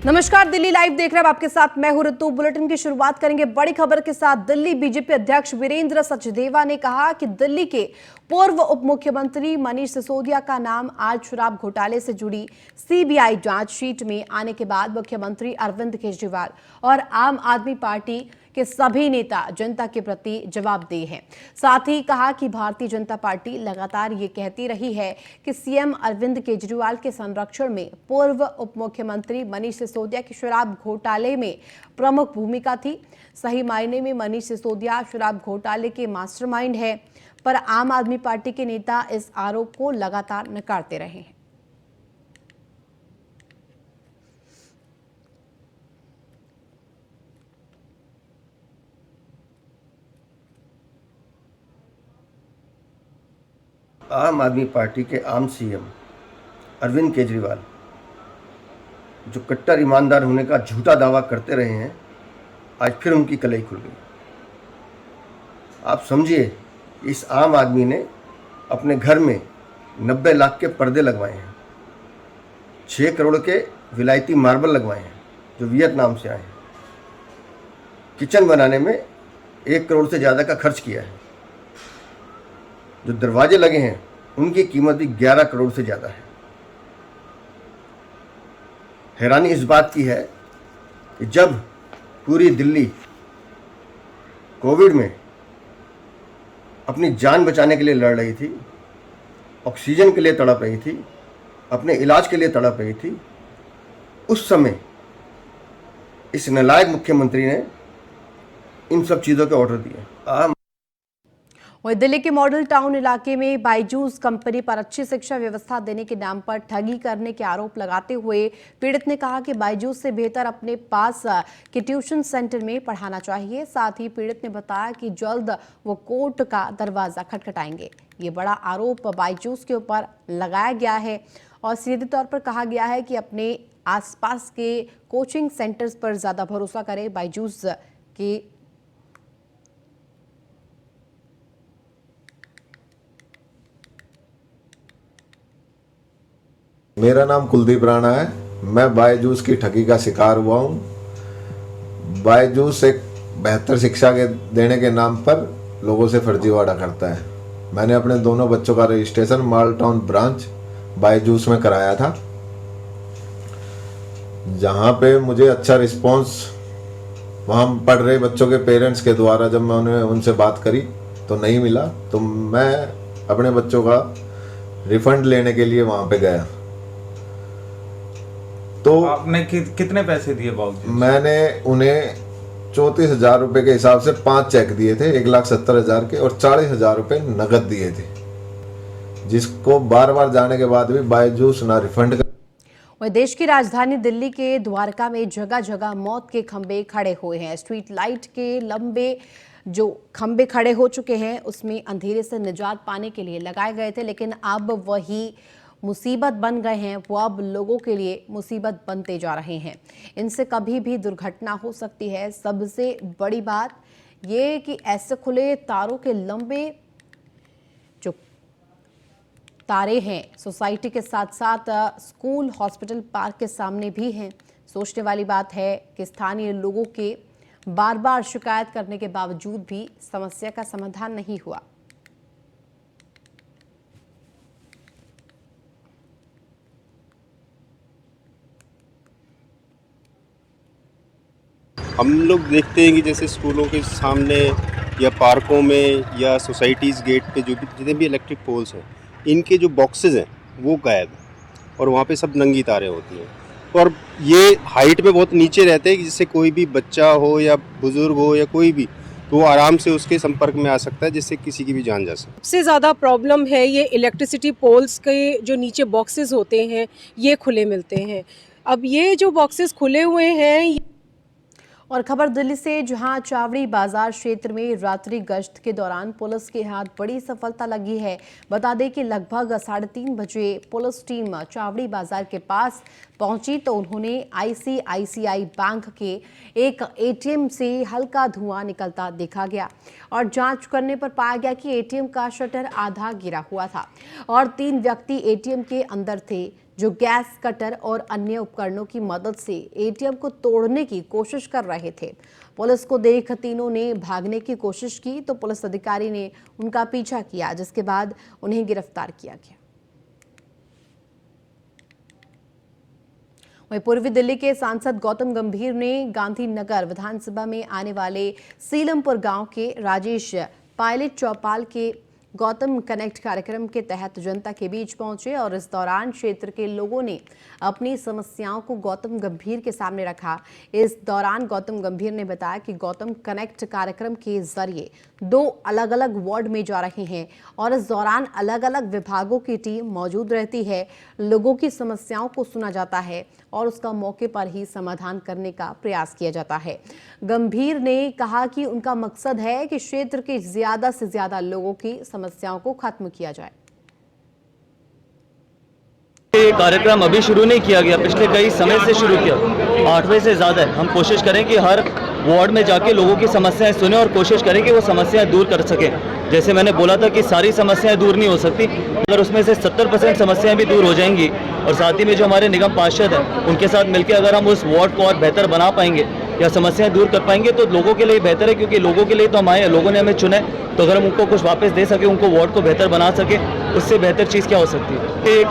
नमस्कार, दिल्ली लाइव देख रहे हैं आपके साथ मैं हूं ऋतु। बुलेटिन की शुरुआत करेंगे बड़ी खबर के साथ। दिल्ली बीजेपी अध्यक्ष वीरेंद्र सचदेवा ने कहा कि दिल्ली के पूर्व उप मुख्यमंत्री मनीष सिसोदिया का नाम आज शराब घोटाले से जुड़ी सीबीआई जांच शीट में आने के बाद मुख्यमंत्री अरविंद केजरीवाल और आम आदमी पार्टी के सभी नेता जनता के प्रति जवाबदेह हैं। साथ ही कहा कि भारतीय जनता पार्टी लगातार ये कहती रही है कि सीएम अरविंद केजरीवाल के संरक्षण में पूर्व उप मुख्यमंत्री मनीष सिसोदिया की शराब घोटाले में प्रमुख भूमिका थी। सही मायने में मनीष सिसोदिया शराब घोटाले के मास्टरमाइंड है, पर आम आदमी पार्टी के नेता इस आरोप को लगातार नकारते रहे हैं। आम आदमी पार्टी के आम सीएम अरविंद केजरीवाल जो कट्टर ईमानदार होने का झूठा दावा करते रहे हैं, आज फिर उनकी कलई खुल गई। आप समझिए, इस आम आदमी ने अपने घर में 90 लाख के पर्दे लगवाए हैं, 6 करोड़ के विलायती मार्बल लगवाए हैं जो वियतनाम से आए हैं, किचन बनाने में 1 करोड़ से ज़्यादा का खर्च किया है, जो दरवाजे लगे हैं उनकी कीमत भी 11 करोड़ से ज़्यादा है। हैरानी इस बात की है कि जब पूरी दिल्ली कोविड में अपनी जान बचाने के लिए लड़ रही थी, ऑक्सीजन के लिए तड़प रही थी, अपने इलाज के लिए तड़प रही थी, उस समय इस नालायक मुख्यमंत्री ने इन सब चीज़ों के ऑर्डर दिए। वहीं दिल्ली के मॉडल टाउन इलाके में बायजूस कंपनी पर अच्छी शिक्षा व्यवस्था देने के नाम पर ठगी करने के आरोप लगाते हुए पीड़ित ने कहा कि बायजूस से बेहतर अपने पास के ट्यूशन सेंटर में पढ़ाना चाहिए। साथ ही पीड़ित ने बताया कि जल्द वो कोर्ट का दरवाजा खटखटाएंगे। ये बड़ा आरोप बायजूस के ऊपर लगाया गया है और सीधे तौर पर कहा गया है कि अपने आसपास के कोचिंग सेंटर्स पर ज्यादा भरोसा करें। बायजूस के मेरा नाम कुलदीप राणा है। मैं बायजूस की ठगी का शिकार हुआ हूँ। बायजूस एक बेहतर शिक्षा के देने के नाम पर लोगों से फर्जीवाड़ा करता है। मैंने अपने दोनों बच्चों का registration model town branch Byju's में कराया था, जहाँ पे मुझे अच्छा रिस्पॉन्स वहाँ पढ़ रहे बच्चों के पेरेंट्स के द्वारा जब मैं उनसे बात करी तो नहीं मिला, तो मैं अपने बच्चों का रिफंड लेने के लिए वहाँ पे गया। तो आपने कितने पैसे दिए बाबूजी? मैंने उन्हें 34,000 रुपये के हिसाब से 5 चेक दिए थे, 1,70,000 के, और 40,000 रुपये नगद दिए थे, जिसको बार बार जाने के बाद भी बायजूस ना रिफंड कर। वहीं देश की राजधानी दिल्ली के द्वारका में जगह जगह मौत के खंभे खड़े हुए हैं। स्ट्रीट लाइट के लंबे जो खंभे खड़े हो चुके हैं उसमें अंधेरे से निजात पाने के लिए लगाए गए थे, लेकिन अब वही मुसीबत बन गए हैं। वो अब लोगों के लिए मुसीबत बनते जा रहे हैं। इनसे कभी भी दुर्घटना हो सकती है। सबसे बड़ी बात ये कि ऐसे खुले तारों के लंबे जो तारे हैं सोसाइटी के साथ साथ स्कूल, हॉस्पिटल, पार्क के सामने भी हैं। सोचने वाली बात है कि स्थानीय लोगों के बार बार शिकायत करने के बावजूद भी समस्या का समाधान नहीं हुआ। हम लोग देखते हैं कि जैसे स्कूलों के सामने या पार्कों में या सोसाइटीज़ गेट पे जो भी जितने भी इलेक्ट्रिक पोल्स हैं, इनके जो बॉक्सेस हैं वो गायब हैं और वहाँ पे सब नंगी तारें होती हैं, और ये हाइट में बहुत नीचे रहते हैं कि जिससे कोई भी बच्चा हो या बुज़ुर्ग हो या कोई भी, तो वो आराम से उसके संपर्क में आ सकता है, जिससे किसी की भी जान जा सकती है। सबसे ज़्यादा प्रॉब्लम है ये इलेक्ट्रिसिटी पोल्स के जो नीचे बॉक्सेस होते हैं ये खुले मिलते हैं। अब ये जो बॉक्सेस खुले हुए हैं। और खबर दिल्ली से, जहां चावड़ी बाजार क्षेत्र में रात्रि गश्त के दौरान पुलिस के हाथ बड़ी सफलता लगी है। बता दें कि लगभग 3:30 बजे पुलिस टीम चावड़ी बाजार के पास पहुंची तो उन्होंने आईसीआईसीआई बैंक के एक एटीएम से हल्का धुआं निकलता देखा गया और जांच करने पर पाया गया कि एटीएम का शटर आधा गिरा हुआ था और 3 व्यक्ति एटीएम के अंदर थे। जो गैस कटर और अन्य उपकरणों की मदद से एटीएम को तोड़ने की कोशिश कर रहे थे। पुलिस को देख तीनों ने भागने की कोशिश की तो पुलिस अधिकारी ने उनका पीछा किया, जिसके बाद उन्हें गिरफ्तार किया गया। वहीं पूर्वी दिल्ली के सांसद गौतम गंभीर ने गांधीनगर विधानसभा में आने वाले सीलमपुर गांव के राजेश पायलट चौपाल के गौतम कनेक्ट कार्यक्रम के तहत जनता के बीच पहुंचे और इस दौरान क्षेत्र के लोगों ने अपनी समस्याओं को गौतम गंभीर के सामने रखा। इस दौरान गौतम गंभीर ने बताया कि गौतम कनेक्ट कार्यक्रम के जरिए 2 अलग-अलग वार्ड में जा रहे हैं और इस दौरान अलग-अलग विभागों की टीम मौजूद रहती है। लोगों की समस्याओं को सुना जाता है और उसका मौके पर ही समाधान करने का प्रयास किया जाता है। गंभीर ने कहा कि उनका मकसद है कि क्षेत्र के ज्यादा से ज्यादा लोगों की समस्याओं को खत्म किया जाए। ये कार्यक्रम अभी शुरू नहीं किया गया, पिछले कई समय से शुरू किया, 8वें से ज़्यादा है। हम कोशिश करें कि हर वार्ड में जाके लोगों की समस्याएं सुने और कोशिश करें कि वो समस्याएं दूर कर सकें। जैसे मैंने बोला था कि सारी समस्याएं दूर नहीं हो सकती, अगर उसमें से 70% समस्याएं भी दूर हो जाएंगी और साथ ही में जो हमारे निगम पार्षद हैं उनके साथ मिलकर अगर हम उस वार्ड को और बेहतर बना पाएंगे या समस्याएं दूर कर पाएंगे तो लोगों के लिए बेहतर है, क्योंकि लोगों के लिए तो हम आए, लोगों ने हमें चुना है। तो अगर हम उनको कुछ वापस दे सके, उनको वार्ड को बेहतर बना सके, उससे बेहतर चीज़ क्या हो सकती है। ये